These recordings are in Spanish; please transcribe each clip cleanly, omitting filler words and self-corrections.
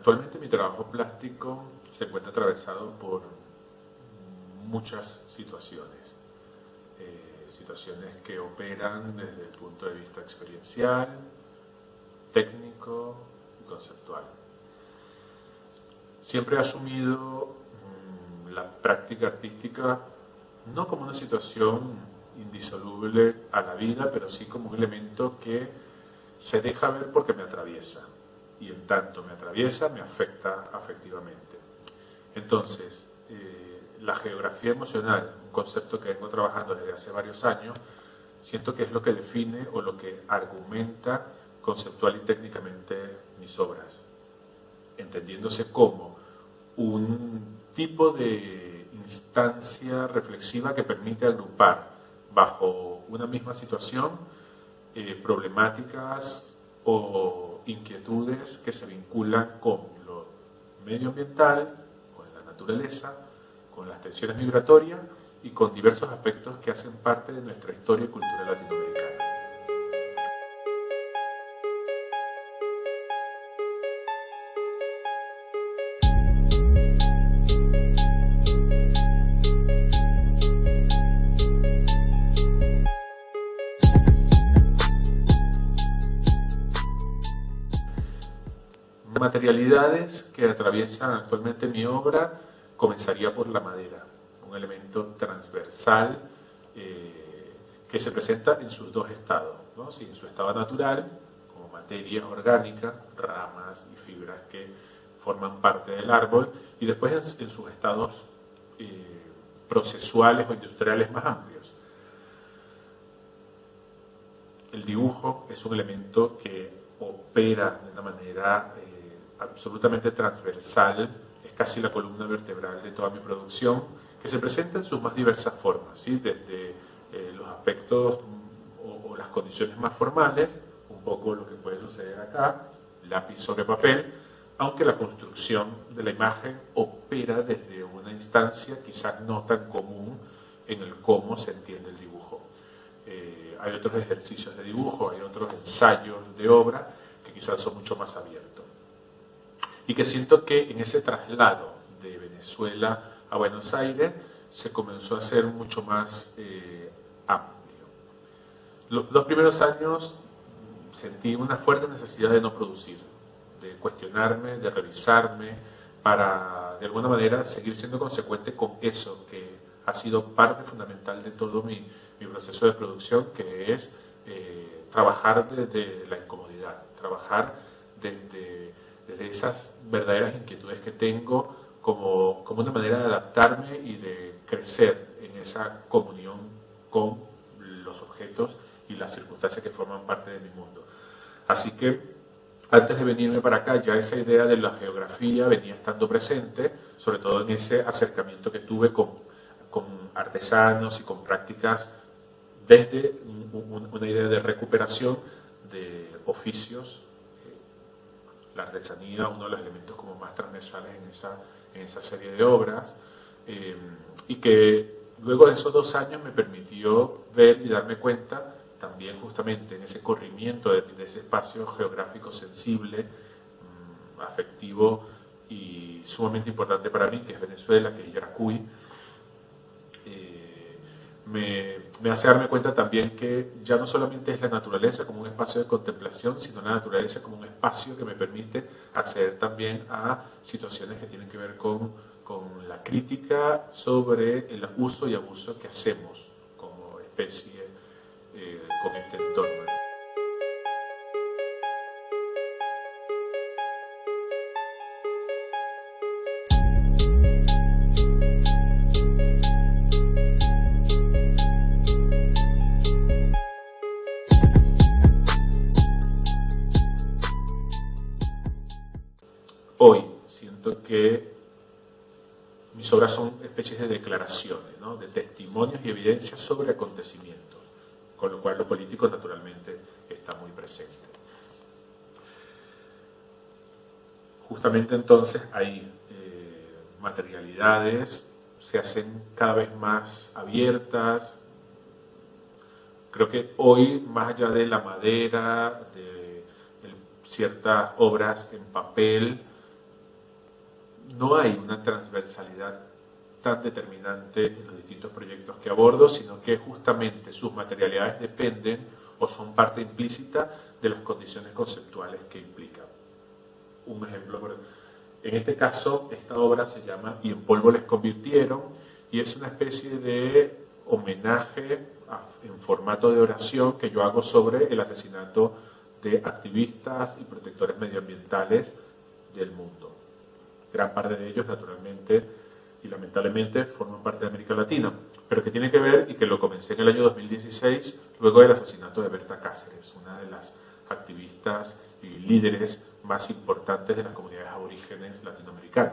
Actualmente mi trabajo plástico se encuentra atravesado por muchas situaciones. Situaciones que operan desde el punto de vista experiencial, técnico y conceptual. Siempre he asumido la práctica artística no como una situación indisoluble a la vida, pero sí como un elemento que se deja ver porque me atraviesa. Y en tanto me atraviesa, me afecta afectivamente. Entonces, la geografía emocional, un concepto que vengo trabajando desde hace varios años, siento que es lo que define o lo que argumenta conceptual y técnicamente mis obras, entendiéndose como un tipo de instancia reflexiva que permite agrupar bajo una misma situación problemáticas o inquietudes que se vinculan con lo medioambiental, con la naturaleza, con las tensiones migratorias y con diversos aspectos que hacen parte de nuestra historia y cultura latinoamericana. Materialidades que atraviesan actualmente mi obra, comenzaría por la madera, un elemento transversal que se presenta en sus dos estados, ¿no? Sí, en su estado natural, como materia orgánica, ramas y fibras que forman parte del árbol, y después en sus estados procesuales o industriales más amplios. El dibujo es un elemento que opera de una manera absolutamente transversal, es casi la columna vertebral de toda mi producción, que se presenta en sus más diversas formas, ¿sí? Desde los aspectos o las condiciones más formales, un poco lo que puede suceder acá, lápiz sobre papel, aunque la construcción de la imagen opera desde una instancia quizás no tan común en el cómo se entiende el dibujo. Hay otros ejercicios de dibujo, hay otros ensayos de obra que quizás son mucho más abiertos. Y que siento que en ese traslado de Venezuela a Buenos Aires se comenzó a hacer mucho más amplio. Los primeros años sentí una fuerte necesidad de no producir, de cuestionarme, de revisarme, para de alguna manera seguir siendo consecuente con eso que ha sido parte fundamental de todo mi proceso de producción, que es trabajar desde la incomodidad, trabajar desde esas verdaderas inquietudes que tengo como una manera de adaptarme y de crecer en esa comunión con los objetos y las circunstancias que forman parte de mi mundo. Así que antes de venirme para acá, ya esa idea de la geografía venía estando presente, sobre todo en ese acercamiento que tuve con artesanos y con prácticas desde una idea de recuperación de oficios. La artesanía, uno de los elementos como más transversales en esa serie de obras, y que luego de esos 2 años me permitió ver y darme cuenta también justamente en ese corrimiento de ese espacio geográfico sensible, afectivo y sumamente importante para mí, que es Venezuela, que es Yaracuy. Me hace darme cuenta también que ya no solamente es la naturaleza como un espacio de contemplación, sino la naturaleza como un espacio que me permite acceder también a situaciones que tienen que ver con la crítica sobre el uso y abuso que hacemos como especie con este entorno. Hoy siento que mis obras son especies de declaraciones, ¿no? De testimonios y evidencias sobre acontecimientos, con lo cual lo político naturalmente está muy presente. Justamente entonces hay materialidades, se hacen cada vez más abiertas. Creo que hoy, más allá de la madera, de ciertas obras en papel, no hay una transversalidad tan determinante en los distintos proyectos que abordo, sino que justamente sus materialidades dependen o son parte implícita de las condiciones conceptuales que implican. Un ejemplo, en este caso, esta obra se llama Y en polvo les convirtieron, y es una especie de homenaje en formato de oración que yo hago sobre el asesinato de activistas y protectores medioambientales del mundo. Gran parte de ellos, naturalmente y lamentablemente, forman parte de América Latina, pero que tiene que ver, y que lo comencé en el año 2016, luego del asesinato de Berta Cáceres, una de las activistas y líderes más importantes de las comunidades aborígenes latinoamericanas.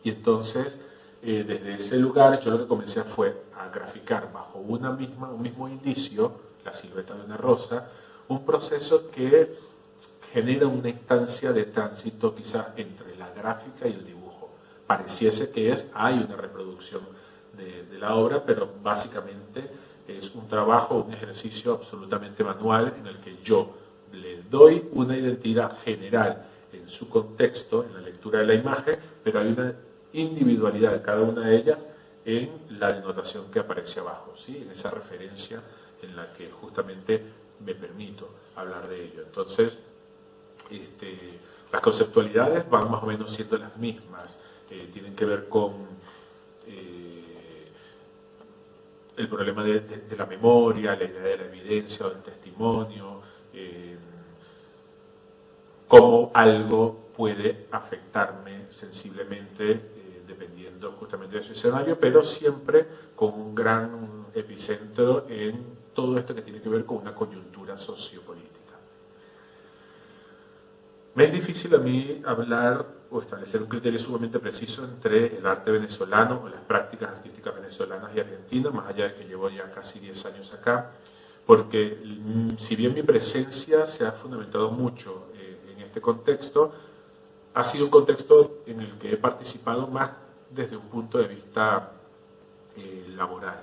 Y entonces, desde ese lugar, yo lo que comencé fue a graficar bajo un mismo indicio, la silueta de una rosa, un proceso que genera una instancia de tránsito quizás entre la gráfica y el dibujo. Pareciese que hay una reproducción de la obra, pero básicamente es un trabajo, un ejercicio absolutamente manual en el que yo le doy una identidad general en su contexto, en la lectura de la imagen, pero hay una individualidad de cada una de ellas en la denotación que aparece abajo, ¿sí? En esa referencia en la que justamente me permito hablar de ello. Entonces, las conceptualidades van más o menos siendo las mismas, tienen que ver con el problema de la memoria, la idea de la evidencia o del testimonio, cómo algo puede afectarme sensiblemente dependiendo justamente de su escenario, pero siempre con un gran epicentro en todo esto que tiene que ver con una coyuntura sociopolítica. Me es difícil a mí hablar o establecer un criterio sumamente preciso entre el arte venezolano o las prácticas artísticas venezolanas y argentinas, más allá de que llevo ya casi 10 años acá, porque si bien mi presencia se ha fundamentado mucho en este contexto, ha sido un contexto en el que he participado más desde un punto de vista laboral.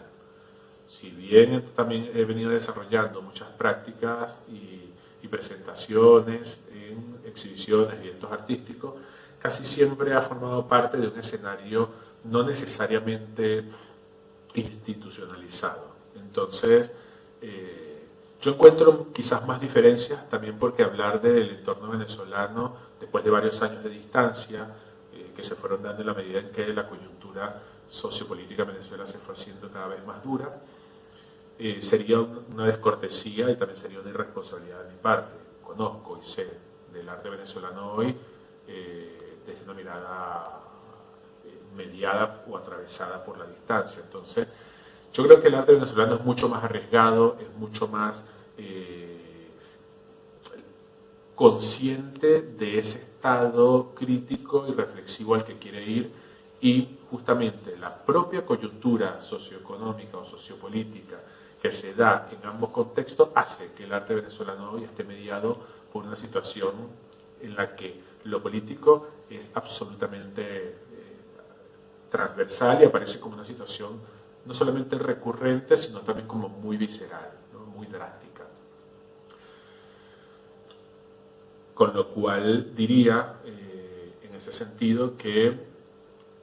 Si bien también he venido desarrollando muchas prácticas y presentaciones en exhibiciones y eventos artísticos, casi siempre ha formado parte de un escenario no necesariamente institucionalizado. Entonces, yo encuentro quizás más diferencias también porque hablar del entorno venezolano, después de varios años de distancia, que se fueron dando en la medida en que la coyuntura sociopolítica en Venezuela se fue haciendo cada vez más dura, sería una descortesía y también sería una irresponsabilidad de mi parte. Conozco y sé del arte venezolano hoy desde una mirada mediada o atravesada por la distancia. Entonces, yo creo que el arte venezolano es mucho más arriesgado, es mucho más consciente de ese estado crítico y reflexivo al que quiere ir, y justamente la propia coyuntura socioeconómica o sociopolítica que se da en ambos contextos hace que el arte venezolano hoy esté mediado por una situación en la que lo político es absolutamente transversal y aparece como una situación no solamente recurrente, sino también como muy visceral, ¿no? Muy drástica. Con lo cual diría, en ese sentido, que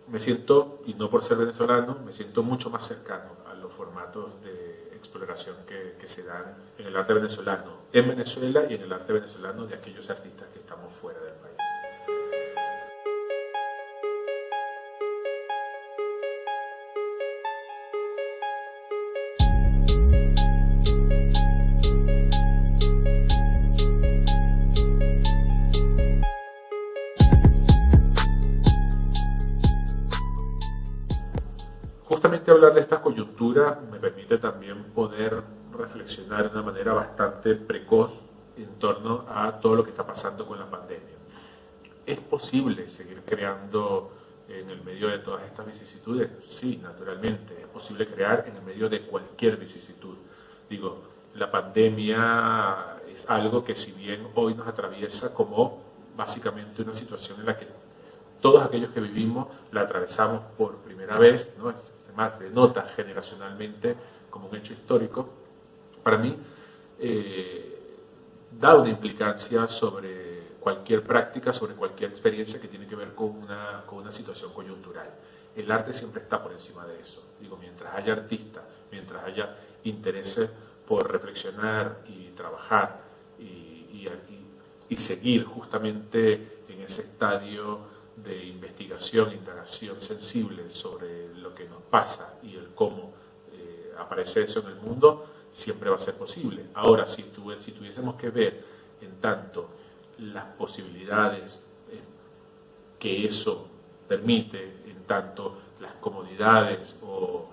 me siento, y no por ser venezolano, me siento mucho más cercano a los formatos de exploración que se dan en el arte venezolano en Venezuela y en el arte venezolano de aquellos artistas que estamos fuera del país. Justamente hablar de esta coyuntura me permite también poder reflexionar de una manera bastante precoz en torno a todo lo que está pasando con la pandemia. ¿Es posible seguir creando en el medio de todas estas vicisitudes? Sí, naturalmente, es posible crear en el medio de cualquier vicisitud. Digo, la pandemia es algo que si bien hoy nos atraviesa como básicamente una situación en la que todos aquellos que vivimos la atravesamos por primera vez, ¿no? Más se denota generacionalmente como un hecho histórico, para mí da una implicancia sobre cualquier práctica, sobre cualquier experiencia que tiene que ver con una situación coyuntural. El arte siempre está por encima de eso. Digo, mientras haya artistas, mientras haya intereses por reflexionar y trabajar y seguir justamente en ese estadio de investigación, indagación sensible sobre lo que nos pasa y el cómo aparece eso en el mundo, siempre va a ser posible. Ahora, si tuviésemos que ver en tanto las posibilidades que eso permite, en tanto las comodidades o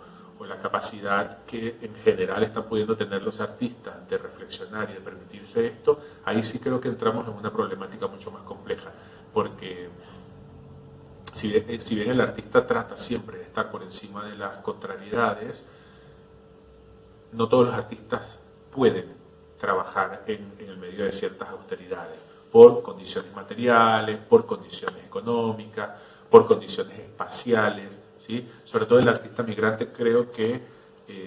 la capacidad que en general están pudiendo tener los artistas de reflexionar y de permitirse esto, ahí sí creo que entramos en una problemática mucho más compleja, porque si bien el artista trata siempre de estar por encima de las contrariedades, no todos los artistas pueden trabajar en el medio de ciertas austeridades, por condiciones materiales, por condiciones económicas, por condiciones espaciales, ¿sí? Sobre todo el artista migrante creo que,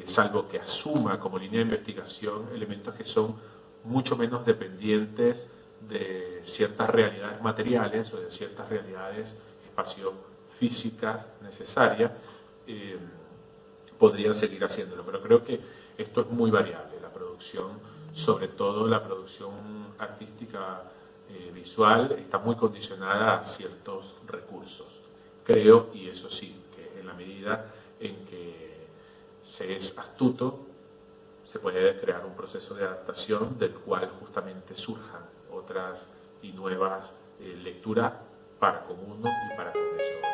salvo que asuma como línea de investigación elementos que son mucho menos dependientes de ciertas realidades materiales o de ciertas realidades espacio-físicas necesarias, podrían seguir haciéndolo. Pero creo que esto es muy variable, la producción, sobre todo la producción artística visual, está muy condicionada a ciertos recursos. Creo, y eso sí, que en la medida en que se es astuto, se puede crear un proceso de adaptación del cual justamente surjan otras y nuevas lecturas para con uno y para con eso otro.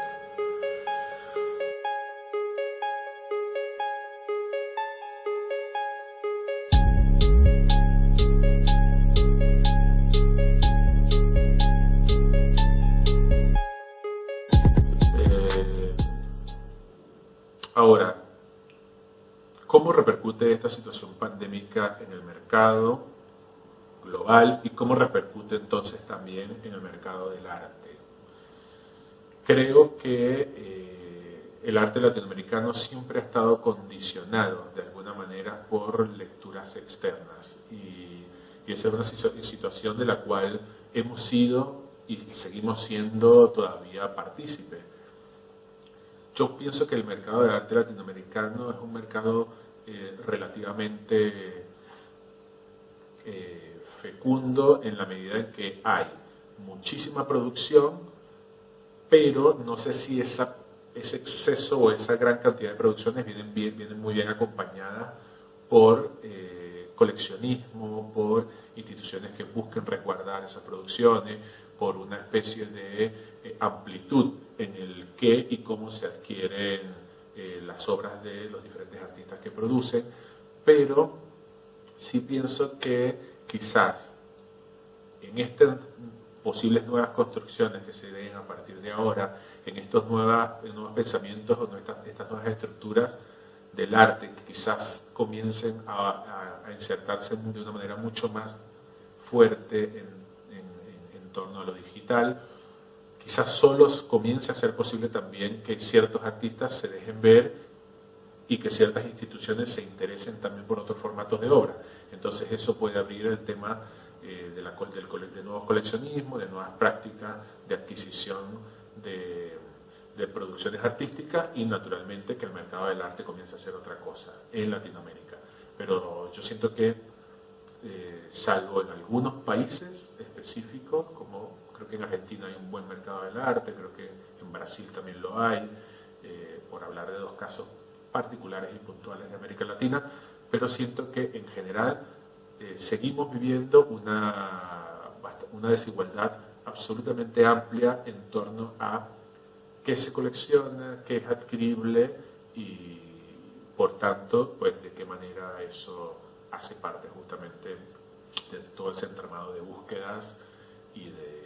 Ahora, ¿cómo repercute esta situación pandémica en el mercado global y cómo repercute entonces también en el mercado del arte? Creo que el arte latinoamericano siempre ha estado condicionado de alguna manera por lecturas externas y esa es una situación de la cual hemos sido y seguimos siendo todavía partícipes. Yo pienso que el mercado del arte latinoamericano es un mercado relativamente fecundo en la medida en que hay muchísima producción, pero no sé si ese exceso o esa gran cantidad de producciones vienen muy bien acompañadas por coleccionismo, por instituciones que busquen resguardar esas producciones, por una especie de amplitud en el qué y cómo se adquieren las obras de los diferentes artistas que producen, pero sí pienso que quizás en estas posibles nuevas construcciones que se den a partir de ahora, en estos nuevos pensamientos o estas nuevas estructuras del arte que quizás comiencen a insertarse de una manera mucho más fuerte en torno a lo digital, quizás solo comience a ser posible también que ciertos artistas se dejen ver y que ciertas instituciones se interesen también por otros formatos de obra. Entonces eso puede abrir el tema de nuevos coleccionismos, de nuevas prácticas de adquisición de producciones artísticas y naturalmente que el mercado del arte comience a hacer otra cosa en Latinoamérica. Pero yo siento que salvo en algunos países específicos, como creo que en Argentina hay un buen mercado del arte, creo que en Brasil también lo hay, por hablar de dos casos particulares y puntuales de América Latina, pero siento que en general seguimos viviendo una desigualdad absolutamente amplia en torno a qué se colecciona, qué es adquirible y por tanto, pues de qué manera eso hace parte justamente de todo ese entramado de búsquedas y de